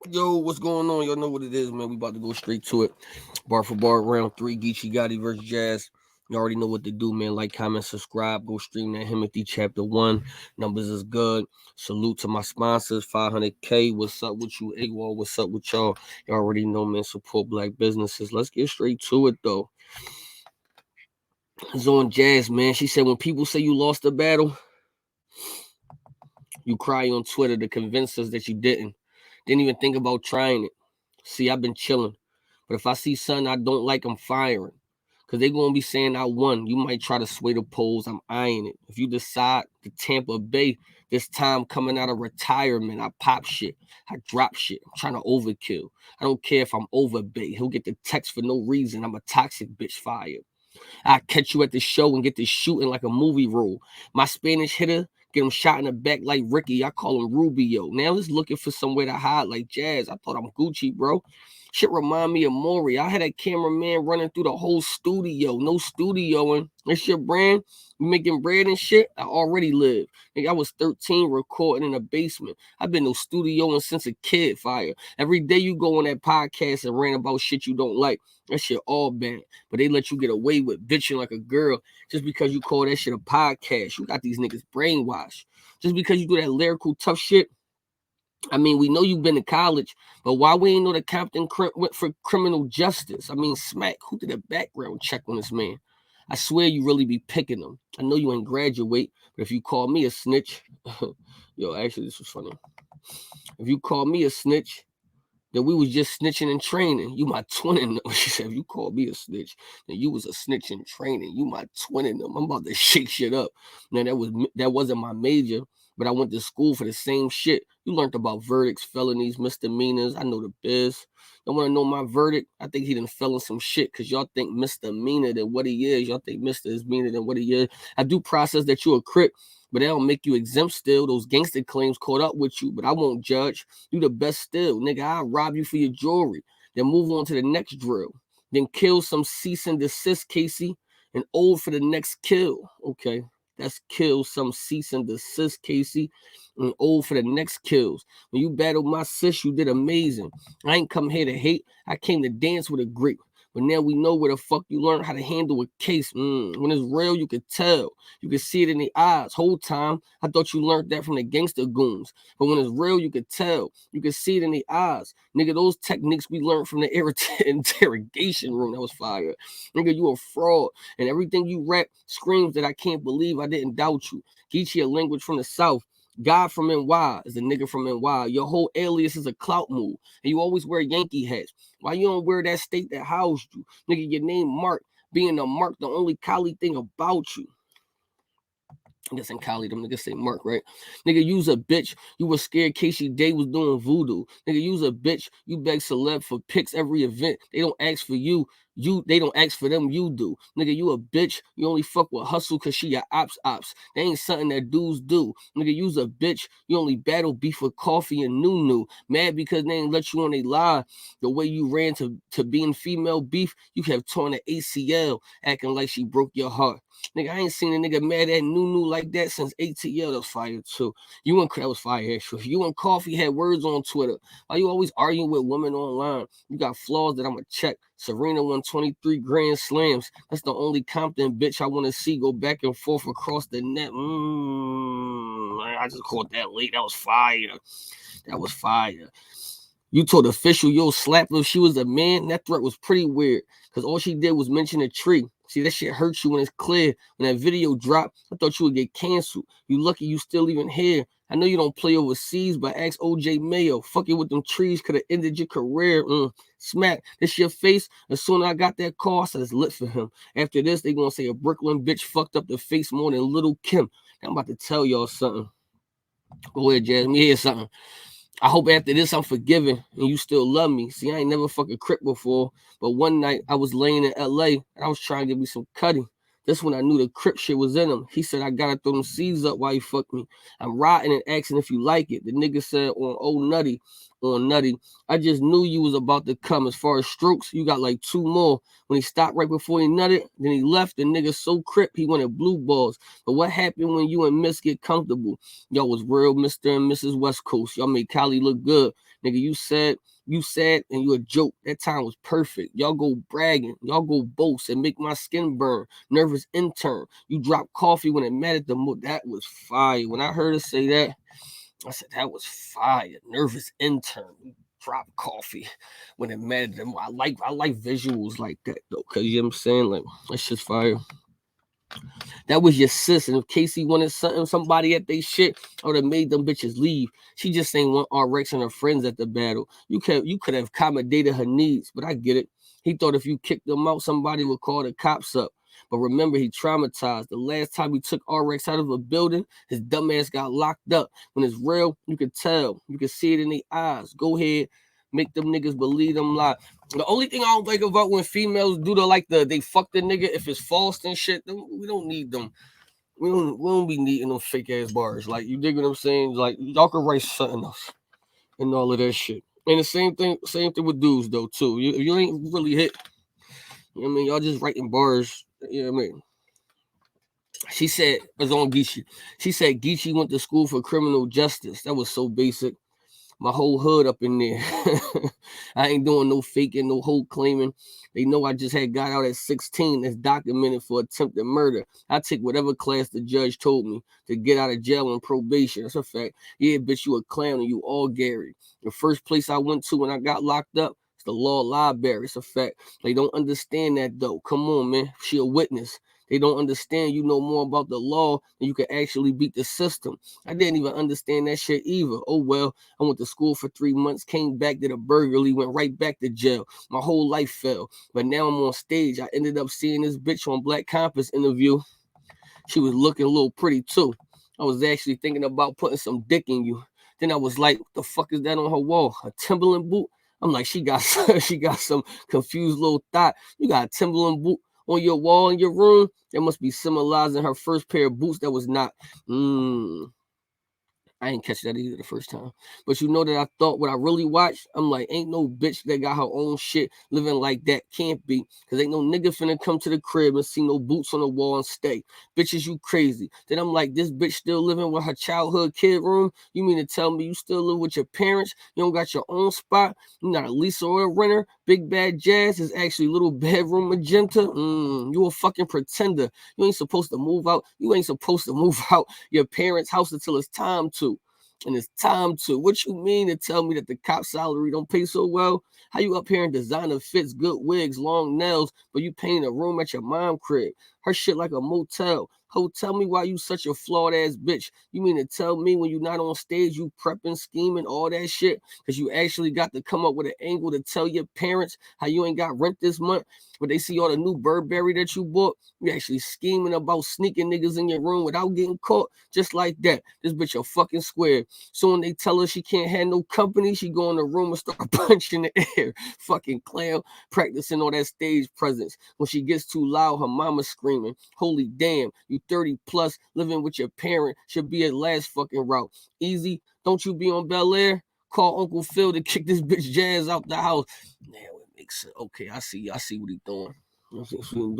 Yo, what's going on? Y'all know what it is, man. We about to go straight to it. Bar for bar, round three. Geechi, Gotti versus Jazz. You already know what to do, man. Like, comment, subscribe. Go stream that Himothy Chapter 1. Numbers is good. Salute to my sponsors, 500K. What's up with you, AWOL? What's up with y'all? You already know, man. Support black businesses. Let's get straight to it, though. It's on Jazz, man. She said, when people say you lost the battle, you cry on Twitter to convince us that you didn't. Didn't even think about trying it. See, I've been chilling. But if I see something I don't like, I'm firing. Because they're going to be saying I won. You might try to sway the polls. I'm eyeing it. If you decide to Tampa Bay this time coming out of retirement, I pop shit. I drop shit. I'm trying to overkill. I don't care if I'm over Bay. He'll get the text for no reason. I'm a toxic bitch fire. I catch you at the show and get to shooting like a movie role. My Spanish hitter, get him shot in the back like Ricky. I call him Rubio. Now he's looking for somewhere to hide like Jazz. I thought I'm Gucci, bro. Shit remind me of Maury. I had a cameraman running through the whole studio. No studioing. It's your brand. You making bread and shit? I already live. Nigga, I was 13 recording in a basement. I've been no studioing since a kid, fire. Every day you go on that podcast and rant about shit you don't like. That shit all bad. But they let you get away with bitching like a girl just because you call that shit a podcast. You got these niggas brainwashed. Just because you do that lyrical tough shit. I mean, we know you've been to college, but why we ain't know that Compton went for criminal justice? I mean, smack, who did a background check on this man? I swear you really be picking them. I know you ain't graduate, but if you call me a snitch, yo, actually, this was funny. If you call me a snitch, then we was just snitching and training. You my twin in them. She said, if you called me a snitch, then you was a snitch in training. You my twin in them. I'm about to shake shit up. Now that wasn't my major, but I went to school for the same shit. You learned about verdicts, felonies, misdemeanors. I know the biz. Y'all want to know my verdict? I think he done fell in some shit because y'all think misdemeanor than what he is. Y'all think Mr. is meaner than what he is. I do process that you a crip, but that don't make you exempt still. Those gangster claims caught up with you, but I won't judge. You the best still. Nigga, I'll rob you for your jewelry. Then move on to the next drill. Then kill some cease and desist, Casey, and old for the next kill. Okay. That's kill some cease and desist, Casey, and old for the next kills. When you battled my sis, you did amazing. I ain't come here to hate. I came to dance with a grip. But now we know where the fuck you learn how to handle a case. When it's real, you can tell. You can see it in the eyes. Whole time, I thought you learned that from the gangster goons. But when it's real, you can tell. You can see it in the eyes. Nigga, those techniques we learned from the interrogation room. That was fire. Nigga, you a fraud. And everything you rap screams that I can't believe I didn't doubt you. Geechi, a language from the South. God from NY is a nigga from NY. Your whole alias is a clout move. And you always wear Yankee hats. Why you don't wear that state that housed you? Nigga, your name Mark. Being a Mark, the only Cali thing about you. I guess in Cali, them niggas say Mark, right? Nigga, use a bitch. You was scared Casey Day was doing voodoo. Nigga, use a bitch. You beg celeb for pics every event. They don't ask for you. They don't ask for them, you do. Nigga, you a bitch. You only fuck with hustle cause she your ops. They ain't something that dudes do. Nigga, use a bitch. You only battle beef with coffee and new. Mad because they ain't let you on a lie. The way you ran to being female beef, you have torn an ACL, acting like she broke your heart. Nigga, I ain't seen a nigga mad at Nunu like that since ATL. That was fire too. That was fire actually. You and Coffee had words on Twitter. Why you always arguing with women online? You got flaws that I'ma check. Serena won 23 Grand Slams. That's the only Compton bitch I want to see go back and forth across the net. I just caught that late. That was fire. That was fire. You told official you'll slap her if she was a man. That threat was pretty weird because all she did was mention a tree. See, that shit hurts you when it's clear. When that video dropped, I thought you would get canceled. You lucky you still even here. I know you don't play overseas, but ask OJ Mayo. Fucking with them trees could have ended your career. Smack. This your face. As soon as I got that call, I said it's lit for him. After this, they gonna say a Brooklyn bitch fucked up the face more than Little Kim. I'm about to tell y'all something. Go ahead, Jazz. Let me hear something. I hope after this I'm forgiven and you still love me. See, I ain't never fucking crip before, but one night I was laying in LA and I was trying to give me some cutting. That's when I knew the crip shit was in him. He said, I gotta throw them seeds up while you fuck me. I'm rotting and asking if you like it. The nigga said on Old Nutty, on Nutty. I just knew you was about to come. As far as strokes, you got like 2 more. When he stopped right before he nutted, then he left. The nigga so crip, he wanted blue balls. But what happened when you and Miss get comfortable? Y'all was real Mr. and Mrs. West Coast. Y'all made Cali look good. Nigga, you said and you a joke. That time was perfect. Y'all go bragging. Y'all go boast and make my skin burn. Nervous intern. You drop coffee when it mattered the most. That was fire. When I heard her say that, I said, that was fire. Nervous intern. Drop coffee when it mattered them. I like visuals like that though. Cause you know what I'm saying? Like that's just fire. That was your sis. And if Casey wanted somebody at they shit, I would have made them bitches leave. She just ain't want RX and her friends at the battle. You could have accommodated her needs, but I get it. He thought if you kicked them out, somebody would call the cops up. But remember, he traumatized. The last time he took RX out of a building, his dumb ass got locked up. When it's real, you could tell. You could see it in their eyes. Go ahead, make them niggas believe them lie. The only thing I don't like about when females do they fuck the nigga if it's false and shit, we don't need them. We don't be needing them fake ass bars. Like you dig what I'm saying? Like y'all can write something else and all of that shit. And the same thing with dudes though too. You ain't really hit. You know what I mean? Y'all just writing bars. You know what I mean? She said, it was on Geechi. She said Geechi went to school for criminal justice. That was so basic. My whole hood up in there. I ain't doing no faking, no whole claiming. They know I just had got out at 16 that's documented for attempted murder. I take whatever class the judge told me to get out of jail on probation. That's a fact. Yeah, bitch, you a clown and you all Gary. The first place I went to when I got locked up, it's the law library. It's a fact. They don't understand that though. Come on, man. She a witness. They don't understand you know more about the law than you can actually beat the system. I didn't even understand that shit either. Oh well, I went to school for 3 months, came back, did a burglary, went right back to jail. My whole life fell. But now I'm on stage. I ended up seeing this bitch on Black Compass interview. She was looking a little pretty too. I was actually thinking about putting some dick in you. Then I was like, what the fuck is that on her wall? A Timberland boot? I'm like, she got some confused little thought. You got a Timberland boot on your wall in your room? That must be symbolizing her first pair of boots that was not. I ain't catch that either the first time. But you know that I thought what I really watched, I'm like, ain't no bitch that got her own shit living like that. Can't be. Because ain't no nigga finna come to the crib and see no boots on the wall and stay. Bitches, you crazy. Then I'm like, this bitch still living with her childhood kid room? You mean to tell me you still live with your parents? You don't got your own spot? You not a lease or a renter? Big Bad Jazz is actually little bedroom magenta? You a fucking pretender. You ain't supposed to move out. You ain't supposed to move out your parents' house until it's time to. And it's time to. What you mean to tell me that the cop salary don't pay so well? How you up here in designer fits, good wigs, long nails, but you paying a room at your mom crib? Her shit like a motel. Ho, tell me why you such a flawed ass bitch. You mean to tell me when you not on stage, you prepping, scheming, all that shit? Because you actually got to come up with an angle to tell your parents how you ain't got rent this month, but they see all the new Burberry that you bought. You actually scheming about sneaking niggas in your room without getting caught. Just like that. This bitch a fucking square. So when they tell her she can't have no company, she go in the room and start punching the air. Fucking clown, practicing all that stage presence. When she gets too loud, her mama screaming. Holy damn, you 30 plus, living with your parent should be at last fucking route. Easy, don't you be on Bel Air? Call Uncle Phil to kick this bitch Jazz out the house. Now it makes sense. Okay, I see what he doing.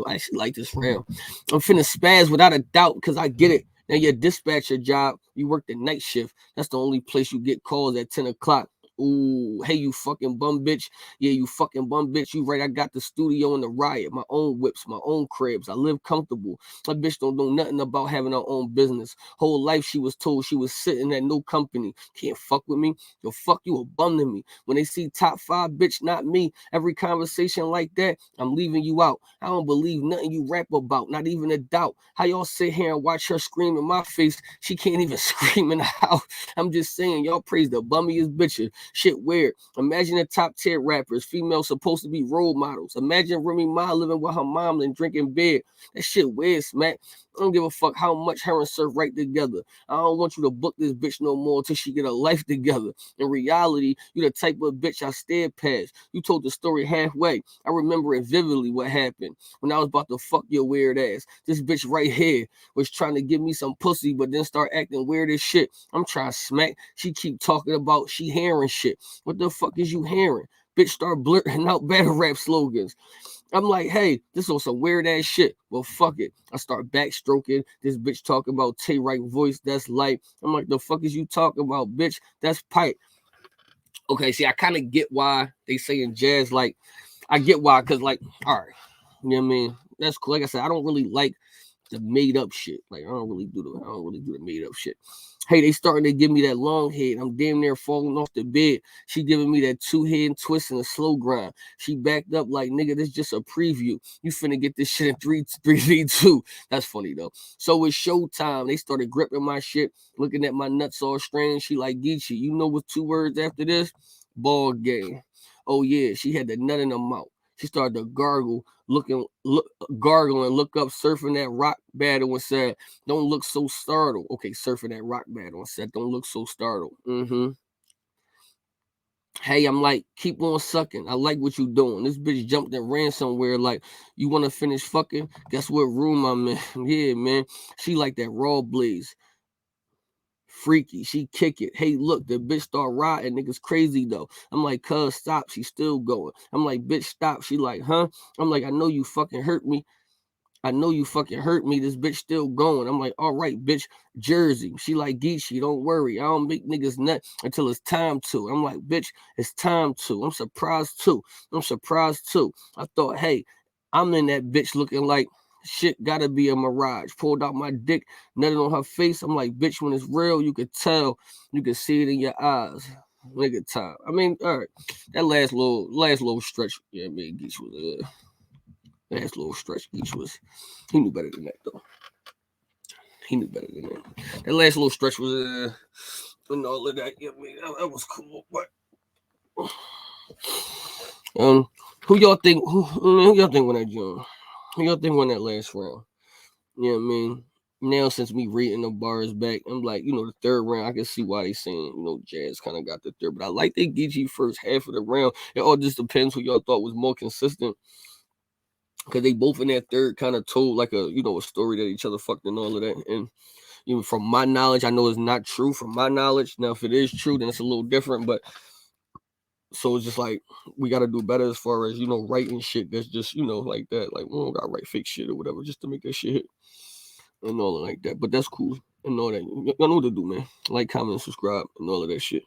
I actually like this round. I'm finna spaz without a doubt because I get it. Now your dispatcher job, you work the night shift. That's the only place you get calls at 10 o'clock. Ooh, hey, you fucking bum bitch. Yeah, you fucking bum bitch. You right, I got the studio and the riot. My own whips, my own cribs. I live comfortable. My bitch don't know nothing about having her own business. Whole life she was told she was sitting at no company. Can't fuck with me. Yo, fuck you a bum to me. When they see top 5, bitch, not me. Every conversation like that, I'm leaving you out. I don't believe nothing you rap about, not even a doubt. How y'all sit here and watch her scream in my face? She can't even scream in the house. I'm just saying, y'all praise the bummiest bitches. Shit weird. Imagine the top tier rappers, females supposed to be role models. Imagine Remy Ma living with her mom and drinking beer. That shit weird, smack. I don't give a fuck how much her and Surf write together. I don't want you to book this bitch no more until she get her life together. In reality, you the type of bitch I stared past. You told the story halfway. I remember it vividly what happened when I was about to fuck your weird ass. This bitch right here was trying to give me some pussy, but then start acting weird as shit. I'm trying to smack. She keep talking about she hearing shit. shit. What the fuck is you hearing? Bitch start blurting out battle rap slogans. I'm like, hey, this on some weird ass shit. Well, fuck it. I start backstroking. This bitch talking about Tay right voice. That's light. I'm like, the fuck is you talking about, bitch? That's pipe. Okay, see, I kind of get why they saying jazz. Like, I get why, cause like, all right, you know what I mean? That's cool. Like I said, I don't really like the made up shit. Like, I don't really do the made up shit. Hey, they starting to give me that long head. I'm damn near falling off the bed. She giving me that two hand twist and a slow grind. She backed up like, nigga, this just a preview. You finna get this shit in 3-2. That's funny though. So it's showtime. They started gripping my shit, looking at my nuts all strange. She like, Geechi, you know what's 2 words after this? Ball game. Oh yeah, she had the nut in her mouth. She started to gargle and look up, surfing that rock battle and said, don't look so startled. Okay, surfing that rock battle and said, don't look so startled. Hey, I'm like, keep on sucking. I like what you doing. This bitch jumped and ran somewhere. Like, you want to finish fucking? Guess what room I'm in? Yeah, man. She like that raw blaze. Freaky. She kick it. Hey, look, the bitch start riding. Niggas crazy though. I'm like, cuz stop. She still going. I'm like, bitch, stop. She like, huh? I'm like, I know you fucking hurt me. I know you fucking hurt me. This bitch still going. I'm like, all right, bitch, Jersey. She like, Geechi, don't worry. I don't make niggas nut until it's time to. I'm like, bitch, it's time to. I'm surprised too. I thought, hey, I'm in that bitch looking like shit gotta be a mirage. Pulled out my dick, nutted on her face. I'm like, bitch, when it's real, you could tell. You could see it in your eyes. Nigga time. I mean, all right. That last little stretch, yeah, man, Geechi was last little stretch, Geechi was. He knew better than that, though. He knew better than that. That last little stretch was, and all of that. Yeah, I mean, that was cool. But, um, who y'all think? Who y'all think won that joint? Who y'all think won that last round? You know what I mean? Now, since me reading the bars back, I'm like, the third round, I can see why they saying, Jazz kind of got the third. But I like the Geechi first half of the round. It all just depends who y'all thought was more consistent. Because they both in that third kind of told like a story that each other fucked and all of that. And even from my knowledge, I know it's not true from my knowledge. Now, if it is true, then it's a little different. But so it's just like we got to do better as far as writing shit that's just like that. Like we don't got to write fake shit or whatever just to make that shit hit and all like that. But that's cool and all that. Y'all know what to do, man. Like, comment, subscribe, and all of that shit.